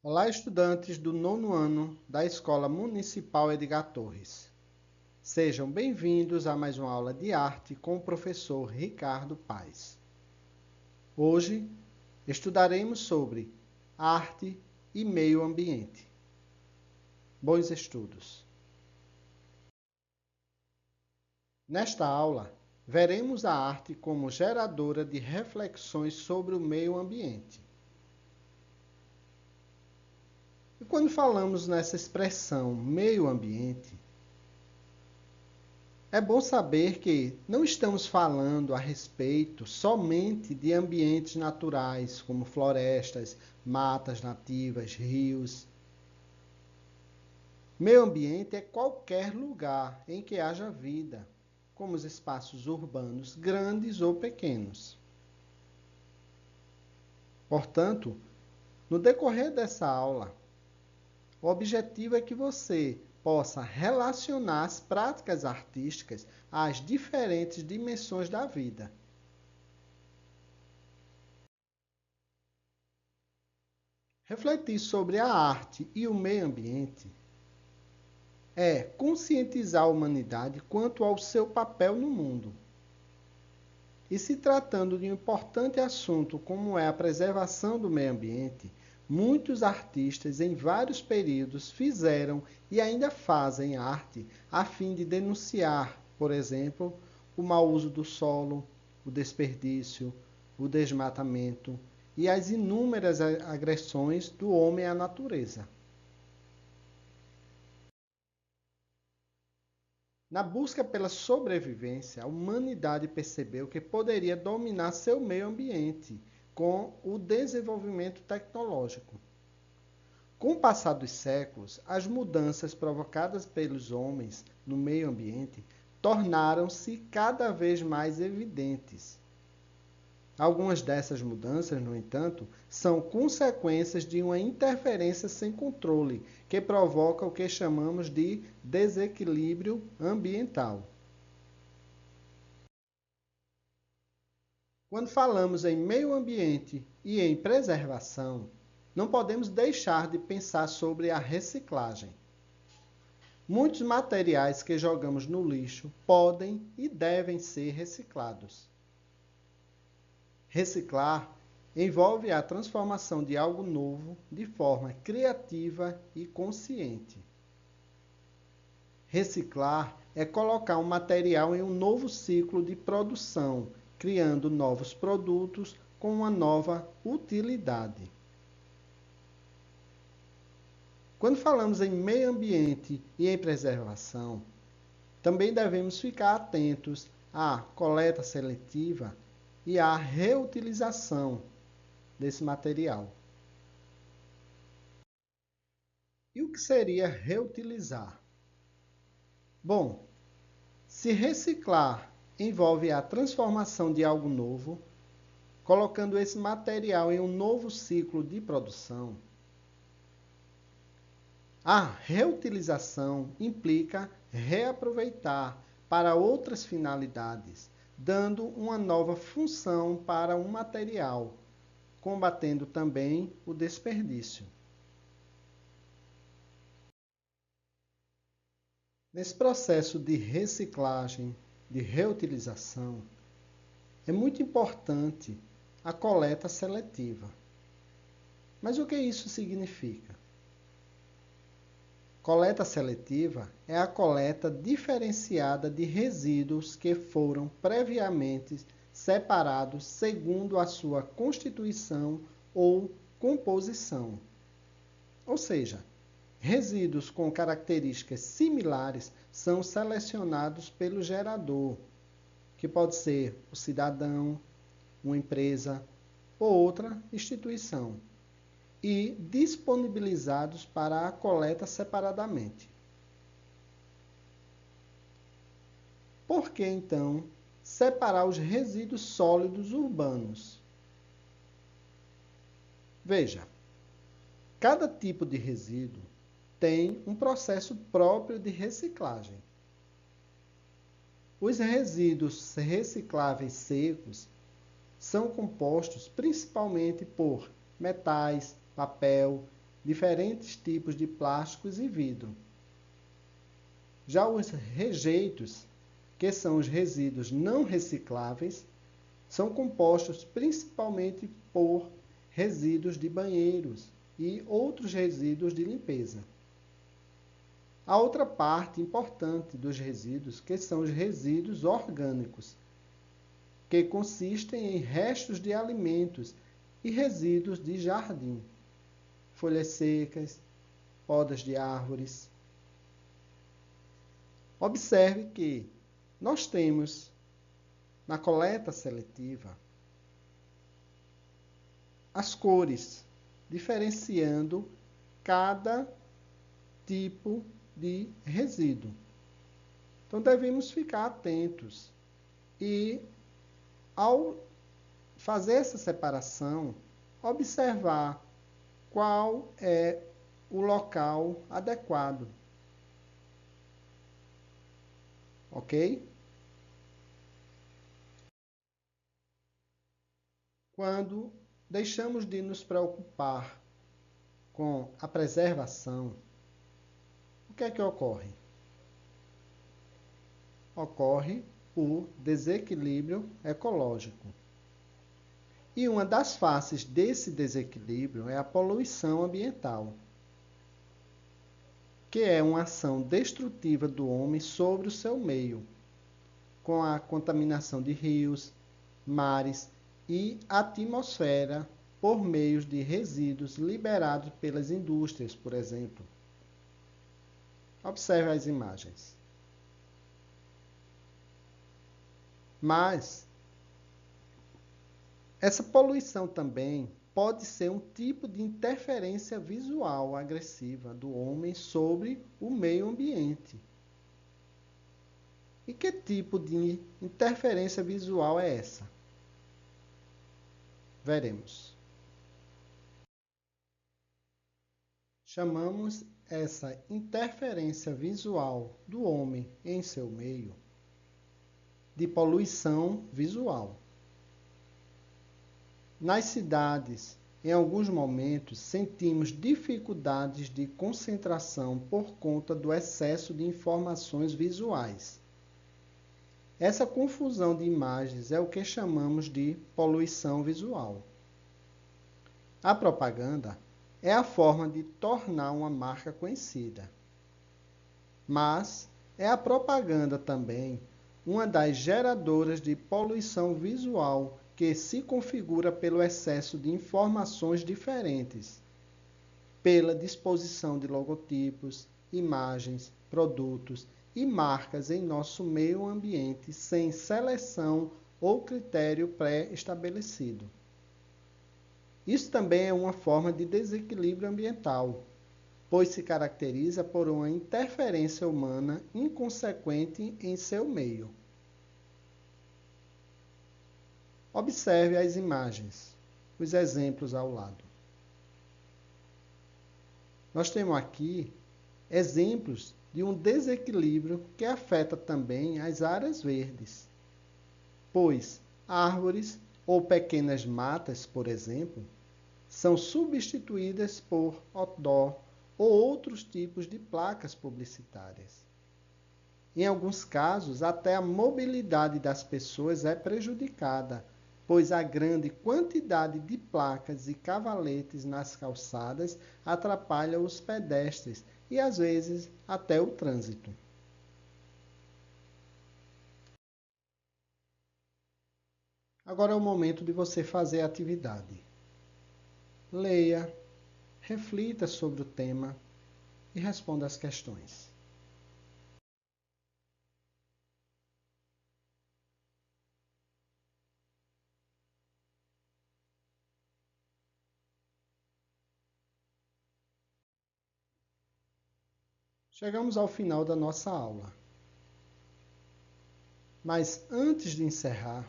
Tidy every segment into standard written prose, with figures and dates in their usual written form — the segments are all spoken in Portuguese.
Olá, estudantes do nono ano da Escola Municipal Edgar Torres. Sejam bem-vindos a mais uma aula de arte com o professor Ricardo Paes. Hoje estudaremos sobre arte e meio ambiente. Bons estudos! Nesta aula, veremos a arte como geradora de reflexões sobre o meio ambiente. E quando falamos nessa expressão meio ambiente, é bom saber que não estamos falando a respeito somente de ambientes naturais, como florestas, matas nativas, rios. Meio ambiente é qualquer lugar em que haja vida, como os espaços urbanos, grandes ou pequenos. Portanto, no decorrer dessa aula, o objetivo é que você possa relacionar as práticas artísticas às diferentes dimensões da vida. Refletir sobre a arte e o meio ambiente é conscientizar a humanidade quanto ao seu papel no mundo. E se tratando de um importante assunto como é a preservação do meio ambiente, muitos artistas em vários períodos fizeram e ainda fazem arte a fim de denunciar, por exemplo, o mau uso do solo, o desperdício, o desmatamento e as inúmeras agressões do homem à natureza. Na busca pela sobrevivência, a humanidade percebeu que poderia dominar seu meio ambiente com o desenvolvimento tecnológico. Com o passar dos séculos, as mudanças provocadas pelos homens no meio ambiente tornaram-se cada vez mais evidentes. Algumas dessas mudanças, no entanto, são consequências de uma interferência sem controle, que provoca o que chamamos de desequilíbrio ambiental. Quando falamos em meio ambiente e em preservação, não podemos deixar de pensar sobre a reciclagem. Muitos materiais que jogamos no lixo podem e devem ser reciclados. Reciclar envolve a transformação de algo novo de forma criativa e consciente. Reciclar é colocar um material em um novo ciclo de produção, criando novos produtos com uma nova utilidade. Quando falamos em meio ambiente e em preservação, também devemos ficar atentos à coleta seletiva e à reutilização desse material. E o que seria reutilizar? Bom, se reciclar envolve a transformação de algo novo, colocando esse material em um novo ciclo de produção, a reutilização implica reaproveitar para outras finalidades, dando uma nova função para um material, combatendo também o desperdício. Nesse processo de reciclagem, de reutilização, é muito importante a coleta seletiva. Mas o que isso significa? Coleta seletiva é a coleta diferenciada de resíduos que foram previamente separados segundo a sua constituição ou composição. Ou seja, resíduos com características similares são selecionados pelo gerador, que pode ser o cidadão, uma empresa ou outra instituição, e disponibilizados para a coleta separadamente. Por que, então, separar os resíduos sólidos urbanos? Veja, cada tipo de resíduo tem um processo próprio de reciclagem. Os resíduos recicláveis secos são compostos principalmente por metais, papel, diferentes tipos de plásticos e vidro. Já os rejeitos, que são os resíduos não recicláveis, são compostos principalmente por resíduos de banheiros e outros resíduos de limpeza. A outra parte importante dos resíduos, que são os resíduos orgânicos, que consistem em restos de alimentos e resíduos de jardim, folhas secas, podas de árvores. Observe que nós temos, na coleta seletiva, as cores, diferenciando cada tipo de resíduo. Então, devemos ficar atentos e, ao fazer essa separação, observar qual é o local adequado. Ok? Quando deixamos de nos preocupar com a preservação, o que é que ocorre? Ocorre o desequilíbrio ecológico. E uma das faces desse desequilíbrio é a poluição ambiental, que é uma ação destrutiva do homem sobre o seu meio, com a contaminação de rios, mares e atmosfera por meio de resíduos liberados pelas indústrias, por exemplo. Observe as imagens. Mas essa poluição também pode ser um tipo de interferência visual agressiva do homem sobre o meio ambiente. E que tipo de interferência visual é essa? Veremos. Chamamos essa interferência visual do homem em seu meio de poluição visual. Nas cidades, em alguns momentos, sentimos dificuldades de concentração por conta do excesso de informações visuais. Essa confusão de imagens é o que chamamos de poluição visual. A propaganda é a forma de tornar uma marca conhecida. Mas é a propaganda também uma das geradoras de poluição visual que se configura pelo excesso de informações diferentes, pela disposição de logotipos, imagens, produtos e marcas em nosso meio ambiente sem seleção ou critério pré-estabelecido. Isso também é uma forma de desequilíbrio ambiental, pois se caracteriza por uma interferência humana inconsequente em seu meio. Observe as imagens, os exemplos ao lado. Nós temos aqui exemplos de um desequilíbrio que afeta também as áreas verdes, pois árvores ou pequenas matas, por exemplo, são substituídas por outdoor ou outros tipos de placas publicitárias. Em alguns casos, até a mobilidade das pessoas é prejudicada, pois a grande quantidade de placas e cavaletes nas calçadas atrapalha os pedestres e, às vezes, até o trânsito. Agora é o momento de você fazer a atividade. Leia, reflita sobre o tema e responda as questões. Chegamos ao final da nossa aula. Mas antes de encerrar,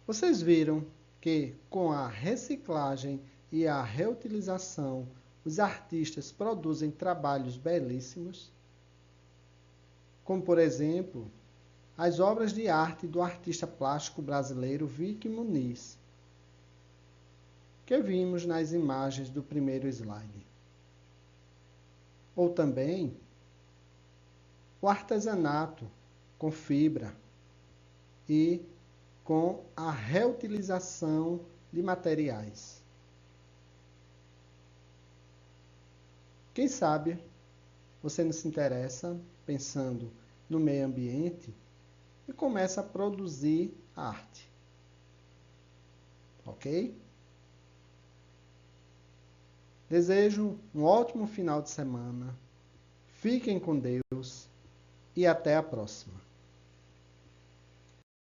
vocês viram que com a reciclagem e a reutilização, os artistas produzem trabalhos belíssimos, como por exemplo, as obras de arte do artista plástico brasileiro Vicky Muniz, que vimos nas imagens do primeiro slide. Ou também o artesanato com fibra e com a reutilização de materiais. Quem sabe você não se interessa pensando no meio ambiente e começa a produzir arte. Ok? Desejo um ótimo final de semana. Fiquem com Deus e até a próxima.